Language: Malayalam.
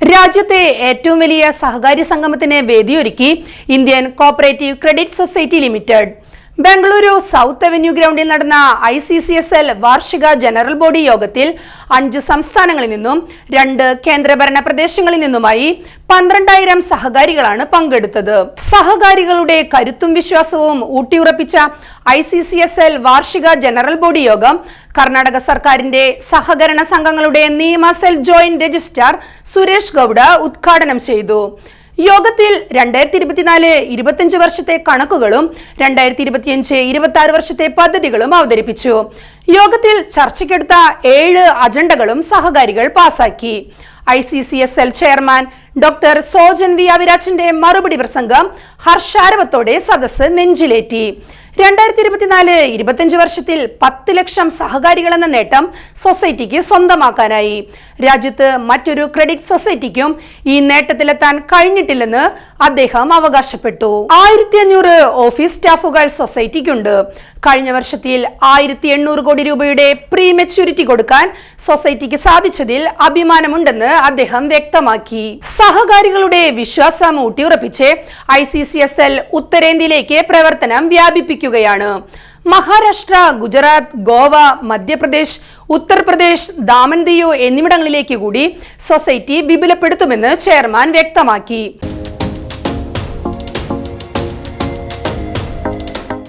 രാജ്യത്തെ ഏറ്റവും വലിയ സഹകാരി സംഗമത്തിന് വേദിയൊരുക്കി Indian cooperative credit society limited. Bengaluru south avenue ഗ്രൗണ്ടിൽ നടന്ന ICCSL വാർഷിക ജനറൽ ബോഡി യോഗത്തിൽ 5 സംസ്ഥാനങ്ങളിൽ നിന്നും 2 കേന്ദ്രഭരണ പ്രദേശങ്ങളിൽ നിന്നുമായി 12,000 സഹകാരികളാണ് പങ്കെടുത്തത്. സഹകാരികളുടെ കരുത്തും വിശ്വാസവും ഊട്ടിയുറപ്പിച്ച ICCSL വാർഷിക ജനറൽ ബോഡി യോഗം കർണാടക സർക്കാരിന്റെ സഹകരണ സംഘങ്ങളുടെ നിയമ cell joint registrar Suresh Gowda ഉദ്ഘാടനം ചെയ്തു. യോഗത്തിൽ 2024-25 വർഷത്തെ കണക്കുകളും 2025-26 വർഷത്തെ പദ്ധതികളും അവതരിപ്പിച്ചു. യോഗത്തിൽ ചർച്ചയ്ക്കെടുത്ത 7 അജണ്ടകളും സഹകാരികൾ പാസാക്കി. ICCSL chairman doctor Sojan V അവിരാജിന്റെ മറുപടി പ്രസംഗം ഹർഷാരവത്തോടെ സദസ്സ് നെഞ്ചിലേറ്റി. 2024-25 വർഷത്തിൽ 10 ലക്ഷം സഹകാരികൾ എന്ന നേട്ടം സൊസൈറ്റിക്ക് സ്വന്തമാക്കാനായി. രാജ്യത്ത് മറ്റൊരു ക്രെഡിറ്റ് സൊസൈറ്റിക്കും ഈ നേട്ടത്തിലെത്താൻ കഴിഞ്ഞിട്ടില്ലെന്ന് അദ്ദേഹം അവകാശപ്പെട്ടു. 1500 ഓഫീസ് സ്റ്റാഫുകൾ സൊസൈറ്റിക്കുണ്ട്. കഴിഞ്ഞ വർഷത്തിൽ 1800 കോടി രൂപയുടെ പ്രീ മെച്യൂരിറ്റി കൊടുക്കാൻ സൊസൈറ്റിക്ക് സാധിച്ചതിൽ അഭിമാനമുണ്ടെന്ന് അദ്ദേഹം വ്യക്തമാക്കി. സഹകാരികളുടെ വിശ്വാസം ഊട്ടിയുറപ്പിച്ച് ICCSL ഉത്തരേന്ത്യയിലേക്ക് പ്രവർത്തനം വ്യാപിപ്പിക്കുകയാണ്. മഹാരാഷ്ട്ര, ഗുജറാത്ത്, ഗോവ, മധ്യപ്രദേശ്, ഉത്തർപ്രദേശ്, ദാമൻ ദിയു എന്നിവിടങ്ങളിലേക്ക് കൂടി സൊസൈറ്റി വിപുലപ്പെടുത്തുമെന്ന് ചെയർമാൻ വ്യക്തമാക്കി.